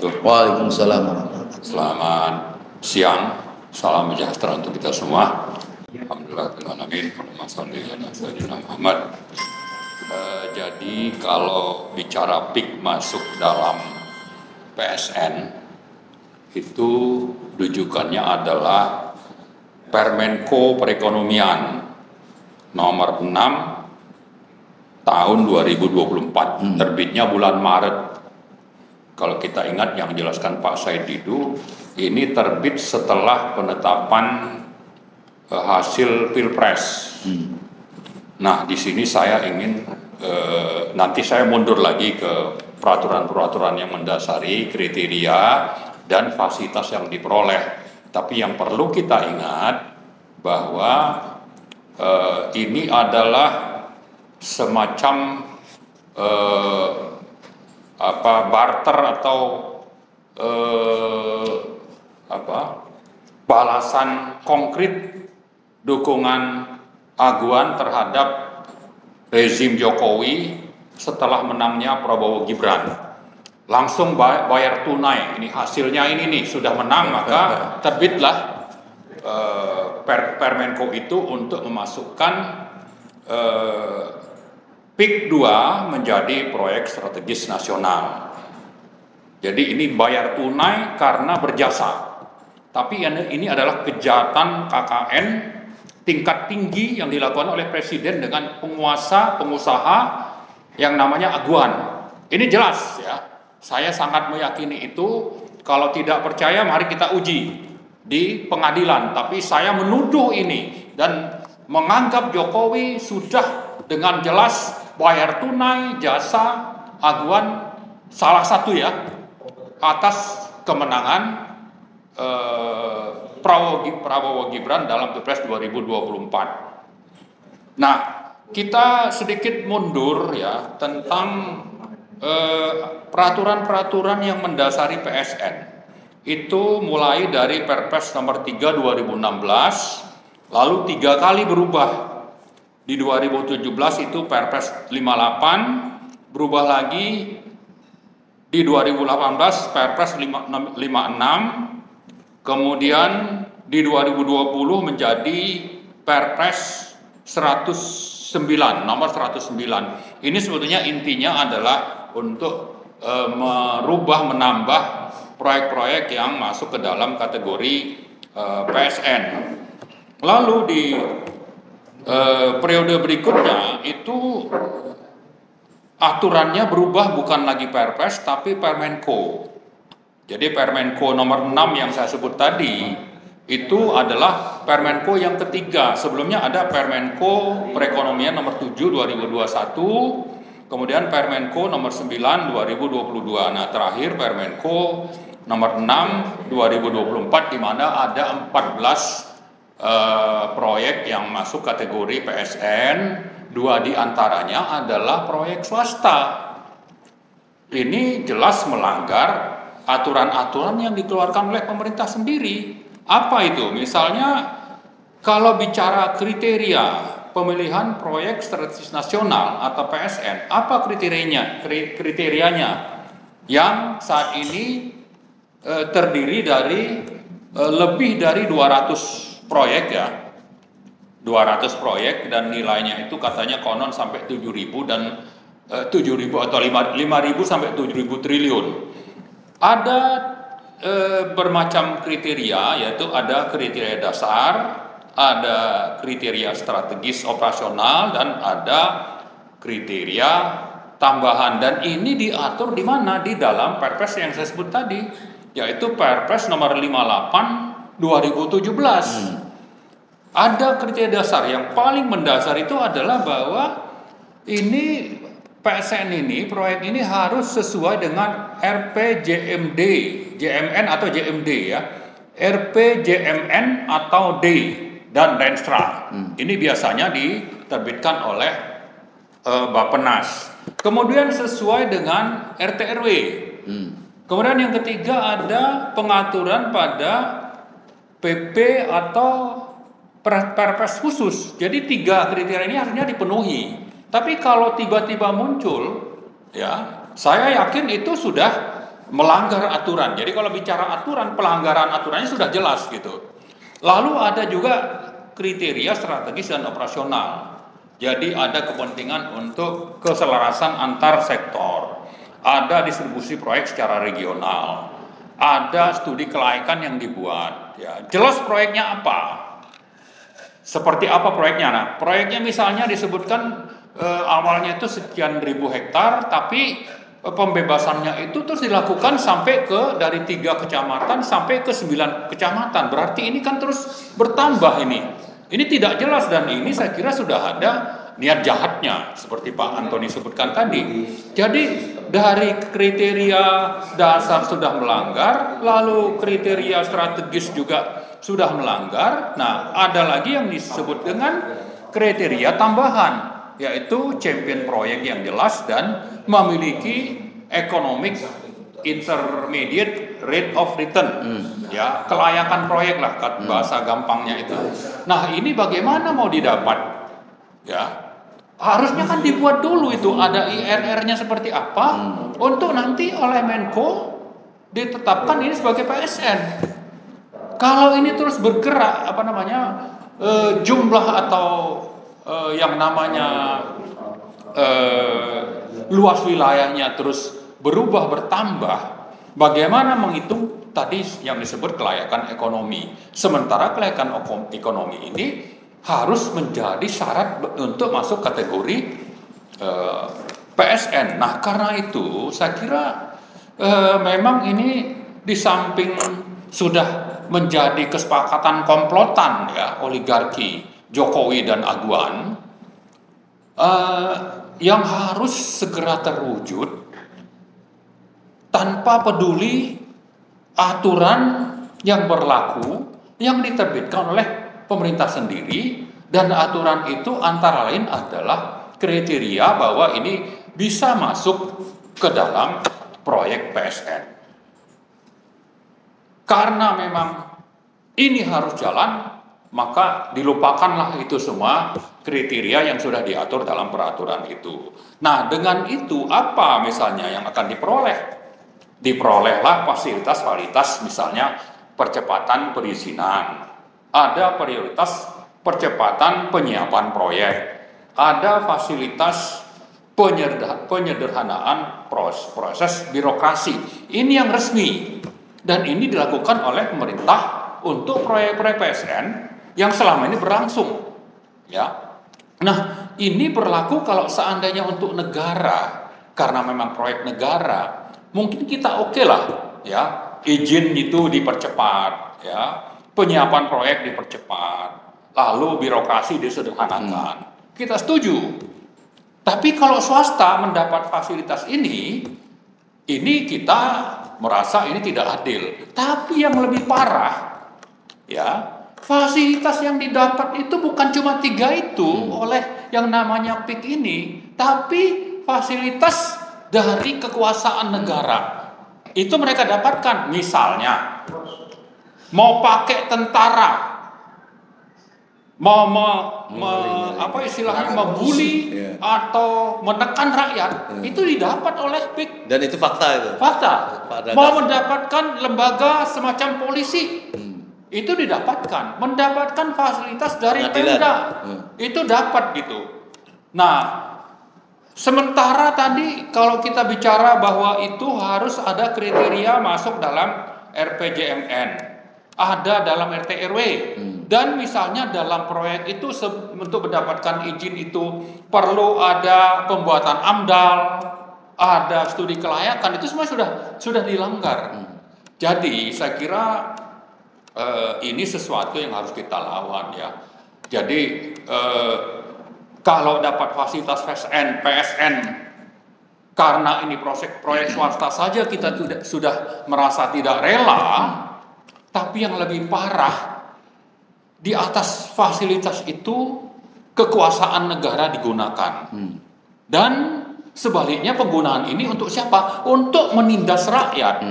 wabarakatuh. Waalaikumsalam warahmatullahi wabarakatuh. Selamat siang, salam sejahtera untuk kita semua. Alhamdulillah, alamin. Muhammad. Jadi kalau bicara PIK masuk dalam PSN, itu rujukannya adalah Permenko Perekonomian nomor 6 tahun 2024, terbitnya bulan Maret. Kalau kita ingat yang dijelaskan Pak Said Didu, ini terbit setelah penetapan hasil Pilpres. Nah, di sini saya ingin nanti saya mundur lagi ke peraturan-peraturan yang mendasari kriteria dan fasilitas yang diperoleh. Tapi yang perlu kita ingat bahwa ini adalah semacam barter atau balasan konkret dukungan Aguan terhadap rezim Jokowi setelah menangnya Prabowo Gibran. Langsung bayar tunai, ini hasilnya ini nih, sudah menang maka terbitlah Permenko itu untuk memasukkan PIK 2 menjadi proyek strategis nasional. Jadi ini bayar tunai karena berjasa. Tapi ini adalah kejahatan KKN tingkat tinggi yang dilakukan oleh Presiden dengan pengusaha yang namanya Aguan. Ini jelas ya. Saya sangat meyakini itu. Kalau tidak percaya mari kita uji di pengadilan. Tapi saya menuduh ini dan menganggap Jokowi sudah dengan jelas bayar tunai jasa Aguan salah satu ya atas kemenangan Prabowo Gibran dalam Pilpres 2024. Nah, kita sedikit mundur ya tentang peraturan-peraturan yang mendasari PSN. Itu mulai dari Perpres nomor 3 2016, lalu 3 kali berubah. Di 2017 itu Perpres 58, berubah lagi di 2018 Perpres 56, kemudian di 2020 menjadi Perpres 109, nomor 109. Ini sebetulnya intinya adalah untuk menambah proyek-proyek yang masuk ke dalam kategori PSN. Lalu di periode berikutnya itu aturannya berubah, bukan lagi Perpres tapi Permenko. Jadi Permenko nomor 6 yang saya sebut tadi itu adalah Permenko yang ketiga. Sebelumnya ada Permenko Perekonomian nomor 7 2021, kemudian Permenko nomor 9 2022. Nah, terakhir Permenko nomor 6 2024 di mana ada 14 proyek yang masuk kategori PSN, 2 diantaranya adalah proyek swasta. Ini jelas melanggar aturan-aturan yang dikeluarkan oleh pemerintah sendiri. Apa itu? Misalnya kalau bicara kriteria pemilihan proyek strategis nasional atau PSN, apa kriterianya yang saat ini terdiri dari lebih dari 200 proyek ya. 200 proyek dan nilainya itu katanya konon sampai 7.000 dan 7.000 atau 5.000 sampai 7.000 triliun. Ada bermacam kriteria, yaitu ada kriteria dasar, ada kriteria strategis operasional, dan ada kriteria tambahan. Dan ini diatur di mana? Di dalam Perpres yang saya sebut tadi, yaitu Perpres nomor 58 2017. Ada kriteria dasar. Yang paling mendasar itu adalah bahwa ini PSN ini, proyek ini harus sesuai dengan RPJMD, JMN atau JMD ya, RPJMN atau D dan Renstra. Ini biasanya diterbitkan oleh Bappenas. Kemudian sesuai dengan RT/RW. Kemudian yang ketiga ada pengaturan pada PP atau Perpres khusus. Jadi 3 kriteria ini harusnya dipenuhi. Tapi kalau tiba-tiba muncul, ya, saya yakin itu sudah melanggar aturan. Jadi kalau bicara aturan, pelanggaran aturannya sudah jelas gitu. Lalu ada juga kriteria strategis dan operasional. Jadi ada kepentingan untuk keselarasan antar sektor. Ada distribusi proyek secara regional. Ada studi kelayakan yang dibuat. Ya, jelas proyeknya apa? Seperti apa proyeknya? Nah, proyeknya misalnya disebutkan awalnya itu sekian ribu hektar, tapi pembebasannya itu terus dilakukan sampai ke dari 3 kecamatan sampai ke 9 kecamatan. Berarti ini kan terus bertambah ini. Ini tidak jelas dan ini saya kira sudah ada niat jahatnya seperti Pak Antoni sebutkan tadi. Jadi dari kriteria dasar sudah melanggar, lalu kriteria strategis juga sudah melanggar. Nah, ada lagi yang disebut dengan kriteria tambahan, yaitu champion proyek yang jelas dan memiliki economic intermediate rate of return, ya, kelayakan proyek lah bahasa gampangnya itu. Nah, ini bagaimana mau didapat? Ya, harusnya kan dibuat dulu itu ada IRR-nya seperti apa untuk nanti oleh Menko ditetapkan ini sebagai PSN. Kalau ini terus bergerak jumlah atau yang namanya luas wilayahnya terus berubah bertambah, bagaimana menghitung tadi yang disebut kelayakan ekonomi? Sementara kelayakan ekonomi ini harus menjadi syarat untuk masuk kategori PSN. Nah, karena itu saya kira memang ini di samping sudah menjadi kesepakatan komplotan ya oligarki Jokowi dan Aguan yang harus segera terwujud tanpa peduli aturan yang berlaku yang diterbitkan oleh pemerintah sendiri, dan aturan itu antara lain adalah kriteria bahwa ini bisa masuk ke dalam proyek PSN. Karena memang ini harus jalan, maka dilupakanlah itu semua kriteria yang sudah diatur dalam peraturan itu. Nah, dengan itu apa misalnya yang akan diperoleh? Diperolehlah fasilitas-fasilitas, misalnya percepatan perizinan, ada prioritas percepatan penyiapan proyek, ada fasilitas penyederhanaan proses birokrasi. Ini yang resmi dan ini dilakukan oleh pemerintah untuk proyek-proyek PSN yang selama ini berlangsung. Ya, nah ini berlaku kalau seandainya untuk negara, karena memang proyek negara. Mungkin kita oke lah, ya, izin itu dipercepat, ya, penyiapan proyek dipercepat, lalu birokrasi disederhanakan. Kita setuju. Tapi kalau swasta mendapat fasilitas ini kita merasa ini tidak adil. Tapi yang lebih parah, ya, fasilitas yang didapat itu bukan cuma 3 itu oleh yang namanya PIK ini, tapi fasilitas dari kekuasaan negara itu mereka dapatkan. Misalnya mau pakai tentara, mau membuli atau menekan rakyat, itu didapat oleh PIK. Dan itu fakta itu. Fakta. Mau mendapatkan lembaga semacam polisi, itu didapatkan. Mendapatkan fasilitas dari Pemda, itu dapat gitu. Nah, sementara tadi kalau kita bicara bahwa itu harus ada kriteria masuk dalam RPJMN, ada dalam RT RW, dan misalnya dalam proyek itu untuk mendapatkan izin itu perlu ada pembuatan AMDAL, ada studi kelayakan, itu semua sudah dilanggar. Jadi saya kira ini sesuatu yang harus kita lawan ya. Jadi kalau dapat fasilitas PSN karena ini proyek swasta saja kita sudah merasa tidak rela, tapi yang lebih parah, di atas fasilitas itu kekuasaan negara digunakan. Dan sebaliknya penggunaan ini untuk siapa? Untuk menindas rakyat,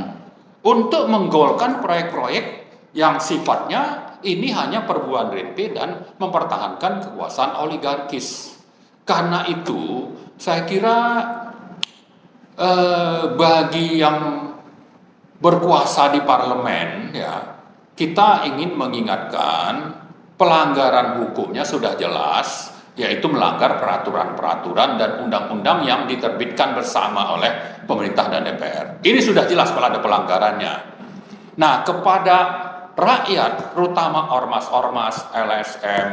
untuk menggolkan proyek-proyek yang sifatnya ini hanya perbuatan rente dan mempertahankan kekuasaan oligarkis. Karena itu saya kira bagi yang berkuasa di parlemen, ya, kita ingin mengingatkan pelanggaran hukumnya sudah jelas, yaitu melanggar peraturan-peraturan dan undang-undang yang diterbitkan bersama oleh pemerintah dan DPR. Ini sudah jelas kalau ada pelanggarannya. Nah, kepada rakyat, terutama ormas-ormas, LSM,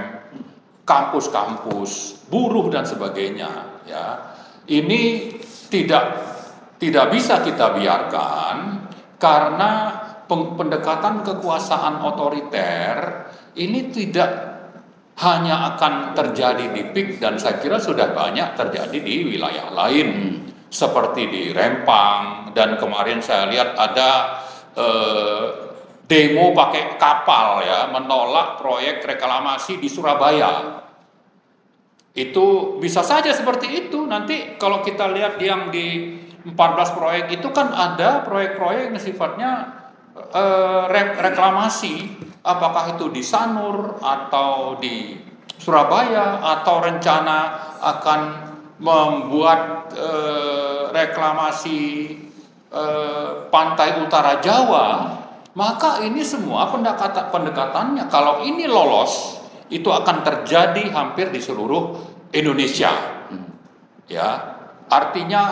kampus-kampus, buruh dan sebagainya, ya, ini tidak bisa kita biarkan karena pendekatan kekuasaan otoriter ini tidak hanya akan terjadi di PIK, dan saya kira sudah banyak terjadi di wilayah lain seperti di Rempang, dan kemarin saya lihat ada demo pakai kapal, ya, menolak proyek reklamasi di Surabaya. Itu bisa saja seperti itu. Nanti kalau kita lihat yang di 14 proyek itu kan ada proyek-proyek yang sifatnya reklamasi, apakah itu di Sanur atau di Surabaya, atau rencana akan membuat reklamasi pantai utara Jawa. Maka ini semua pendekatannya, kalau ini lolos, itu akan terjadi hampir di seluruh Indonesia. Ya, artinya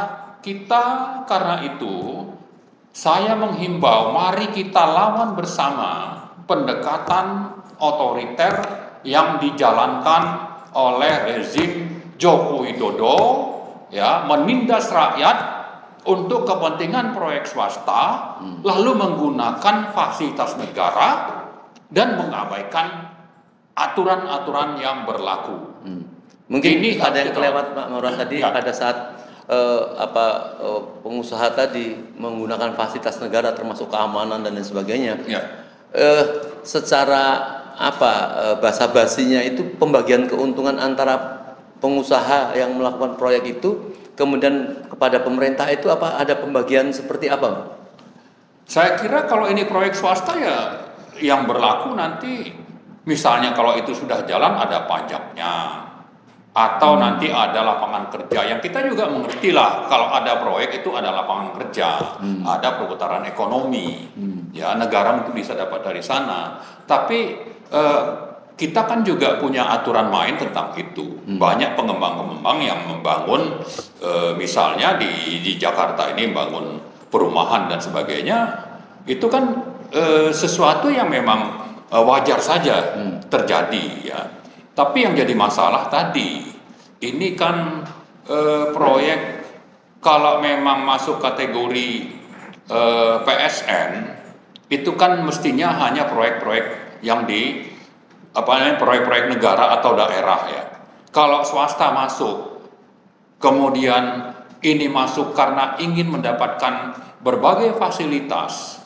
kita, karena itu saya menghimbau, mari kita lawan bersama pendekatan otoriter yang dijalankan oleh rezim Joko Widodo, ya, menindas rakyat untuk kepentingan proyek swasta, lalu menggunakan fasilitas negara dan mengabaikan aturan-aturan yang berlaku. Mungkin ini ada yang kelewat Pak Maulana tadi, ya. Pada saat pengusaha tadi menggunakan fasilitas negara termasuk keamanan dan lain sebagainya, ya. Secara basa-basinya itu pembagian keuntungan antara pengusaha yang melakukan proyek itu kemudian kepada pemerintah itu ada pembagian seperti apa? Saya kira kalau ini proyek swasta, ya yang berlaku nanti, misalnya kalau itu sudah jalan ada pajaknya, atau nanti ada lapangan kerja, yang kita juga mengerti lah kalau ada proyek itu ada lapangan kerja, ada perputaran ekonomi, ya, negara itu bisa dapat dari sana. Tapi kita kan juga punya aturan main tentang itu. Banyak pengembang-pengembang yang membangun, misalnya di Jakarta ini membangun perumahan dan sebagainya, itu kan sesuatu yang memang wajar saja terjadi, ya. Tapi yang jadi masalah tadi, ini kan proyek kalau memang masuk kategori PSN, itu kan mestinya hanya proyek-proyek yang proyek-proyek negara atau daerah, ya. Kalau swasta masuk, kemudian ini masuk karena ingin mendapatkan berbagai fasilitas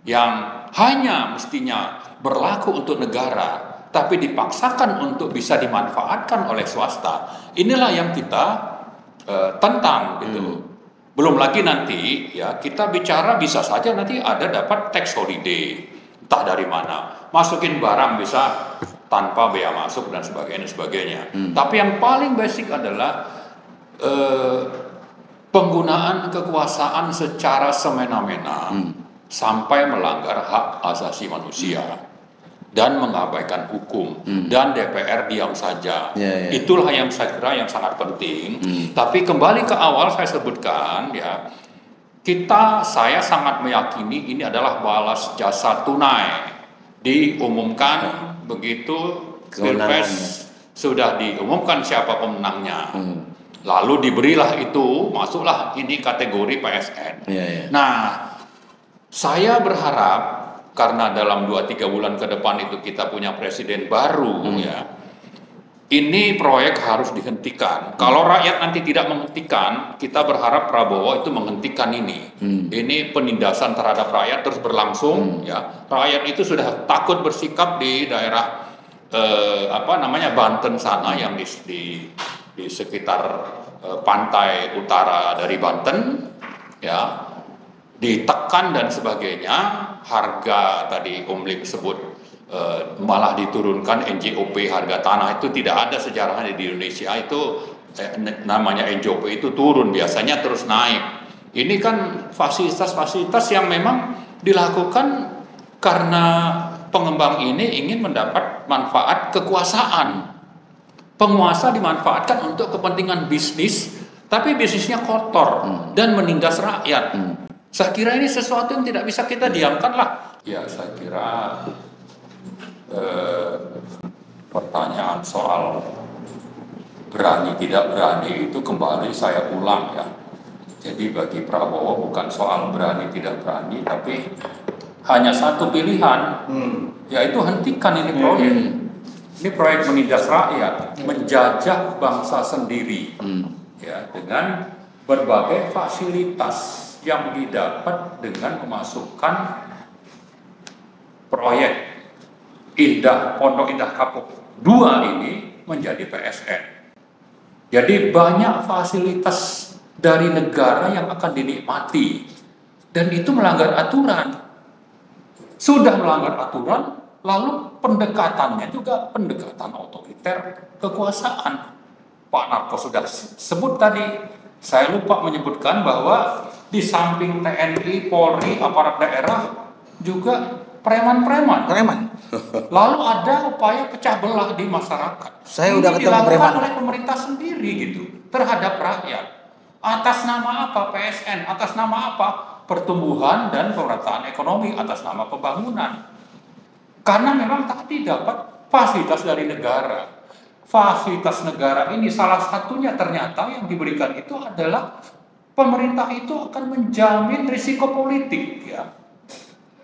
yang hanya mestinya berlaku untuk negara, tapi dipaksakan untuk bisa dimanfaatkan oleh swasta. Inilah yang kita tentang, gitu. Belum lagi nanti, ya, kita bicara bisa saja nanti ada dapat tax holiday, entah dari mana, masukin barang bisa tanpa bea masuk dan sebagainya. Tapi yang paling basic adalah penggunaan kekuasaan secara semena-mena sampai melanggar hak asasi manusia dan mengabaikan hukum, dan DPR diam saja. Itulah yang saya kira yang sangat penting. Tapi kembali ke awal saya sebutkan, ya, saya sangat meyakini ini adalah balas jasa tunai. Diumumkan begitu Pilpres sudah diumumkan siapa pemenangnya, lalu diberilah itu, masuklah ini kategori PSN. Nah, saya berharap karena dalam 2-3 bulan ke depan itu kita punya presiden baru, ya, ini proyek harus dihentikan. Kalau rakyat nanti tidak menghentikan, kita berharap Prabowo itu menghentikan ini. Ini penindasan terhadap rakyat terus berlangsung, ya. Rakyat itu sudah takut bersikap di daerah Banten sana, yang di sekitar pantai utara dari Banten, ya, ditekan dan sebagainya. Harga tadi Om Lim sebut malah diturunkan NJOP, harga tanah itu tidak ada sejarahnya di Indonesia, itu namanya NJOP itu turun, biasanya terus naik. Ini kan fasilitas-fasilitas yang memang dilakukan karena pengembang ini ingin mendapat manfaat kekuasaan. Penguasa dimanfaatkan untuk kepentingan bisnis, tapi bisnisnya kotor dan menindas rakyat. Saya kira ini sesuatu yang tidak bisa kita diamkan lah. Ya, saya kira pertanyaan soal berani tidak berani itu kembali saya ulang ya. Jadi bagi Prabowo bukan soal berani tidak berani, tapi hanya satu pilihan, yaitu hentikan ini proyek. Ini proyek menindas rakyat, menjajah bangsa sendiri, ya, dengan berbagai fasilitas yang didapat dengan memasukkan proyek Pondok Indah Kapuk 2 ini menjadi PSN. Jadi banyak fasilitas dari negara yang akan dinikmati, dan itu melanggar aturan. Sudah melanggar aturan, lalu pendekatannya juga pendekatan otoriter kekuasaan. Pak Narko sudah sebut tadi, saya lupa menyebutkan bahwa di samping TNI, Polri, aparat daerah juga preman-preman. Lalu ada upaya pecah belah di masyarakat. Saya udah ketemu preman. Dilakukan oleh pemerintah sendiri gitu terhadap rakyat. Atas nama apa PSN? Atas nama apa? Pertumbuhan dan pemerataan ekonomi, atas nama pembangunan. Karena memang tadi dapat fasilitas dari negara. Fasilitas negara ini salah satunya ternyata yang diberikan itu adalah pemerintah itu akan menjamin risiko politik ya.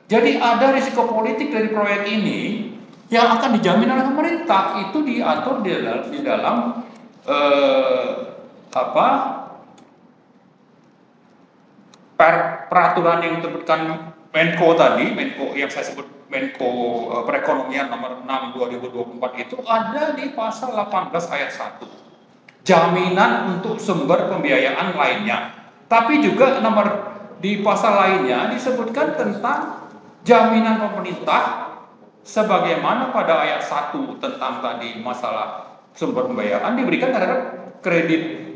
Jadi ada risiko politik dari proyek ini yang akan dijamin oleh pemerintah. Itu diatur di dalam peraturan yang disebutkan Menko tadi, Menko yang saya sebut Menko Perekonomian nomor 6 2024 itu ada di pasal 18 ayat 1. Jaminan untuk sumber pembiayaan lainnya. Tapi juga di pasal lainnya disebutkan tentang jaminan pemerintah sebagaimana pada ayat 1 tentang tadi masalah sumber pembiayaan diberikan terhadap kredit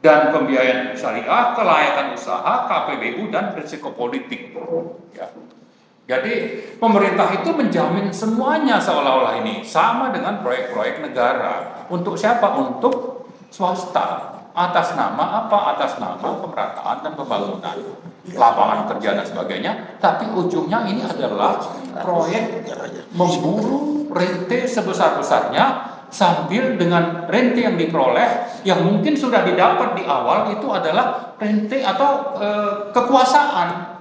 dan pembiayaan syariah, kelayakan usaha, KPBU, dan risiko politik. Ya. Jadi pemerintah itu menjamin semuanya seolah-olah ini sama dengan proyek-proyek negara. Untuk siapa? Untuk swasta. Atas nama apa? Atas nama pemerataan dan pembangunan, lapangan kerja dan sebagainya. Tapi ujungnya ini adalah proyek memburu rente sebesar-besarnya, sambil dengan rente yang diperoleh yang mungkin sudah didapat di awal itu adalah rente atau kekuasaan.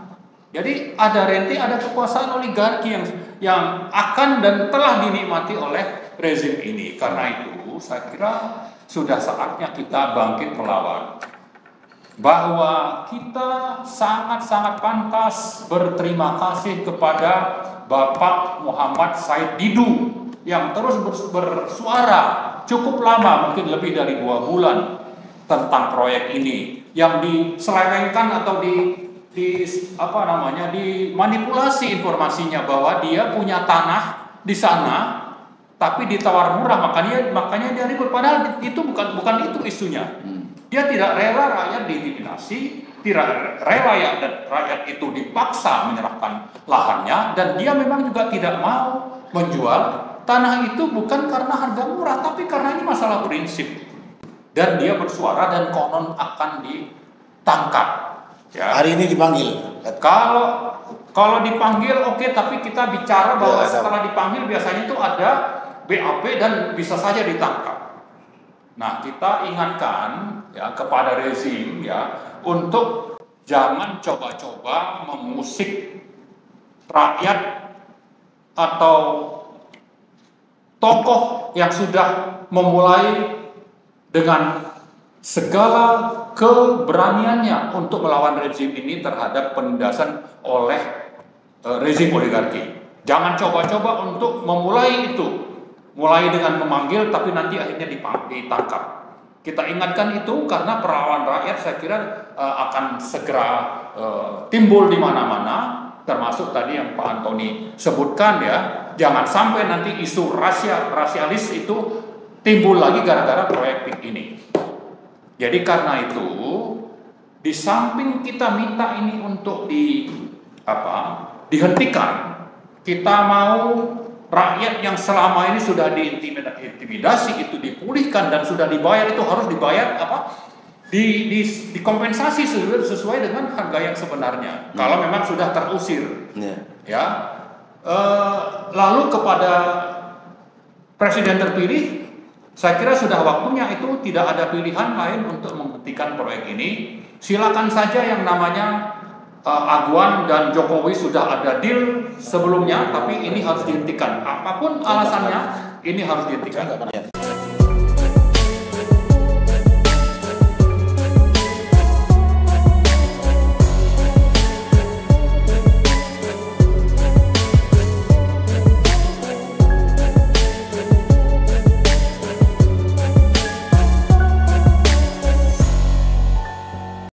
Jadi ada rente, ada kekuasaan oligarki yang akan dan telah dinikmati oleh rezim ini. Karena itu saya kira sudah saatnya kita bangkit melawan. Bahwa kita sangat-sangat pantas berterima kasih kepada Bapak Muhammad Said Didu yang terus bersuara cukup lama, mungkin lebih dari 2 bulan tentang proyek ini yang diselewengkan atau dimanipulasi informasinya bahwa dia punya tanah di sana tapi ditawar murah, makanya dia ribut, padahal itu bukan itu isunya. Dia tidak rela rakyat diintimidasi, tidak rela rakyat itu dipaksa menyerahkan lahannya, dan dia memang juga tidak mau menjual tanah itu bukan karena harga murah, tapi karena ini masalah prinsip. Dan dia bersuara dan konon akan ditangkap. Ya. Hari ini dipanggil. Kalau dipanggil oke, tapi kita bicara bahwa setelah dipanggil biasanya itu ada BAP dan bisa saja ditangkap. Nah, kita ingatkan ya kepada rezim ya untuk jangan coba-coba mengusik rakyat atau tokoh yang sudah memulai dengan segala keberaniannya untuk melawan rezim ini terhadap penindasan oleh rezim oligarki. Jangan coba-coba untuk memulai itu. Mulai dengan memanggil tapi nanti akhirnya ditangkap. Kita ingatkan itu karena perlawanan rakyat saya kira akan segera timbul di mana-mana, termasuk tadi yang Pak Antoni sebutkan ya. Jangan sampai nanti isu rasialis itu timbul lagi gara-gara proyek ini. Jadi karena itu di samping kita minta ini untuk dihentikan. Kita mau rakyat yang selama ini sudah diintimidasi itu dipulihkan dan sudah dibayar, itu harus dibayar dikompensasi sesuai dengan harga yang sebenarnya. Kalau memang sudah terusir, ya. Lalu kepada presiden terpilih, saya kira sudah waktunya, itu tidak ada pilihan lain untuk menghentikan proyek ini. Silakan saja yang namanya Aguan dan Jokowi sudah ada deal sebelumnya, tapi ini harus dihentikan. Apapun alasannya, ini harus dihentikan.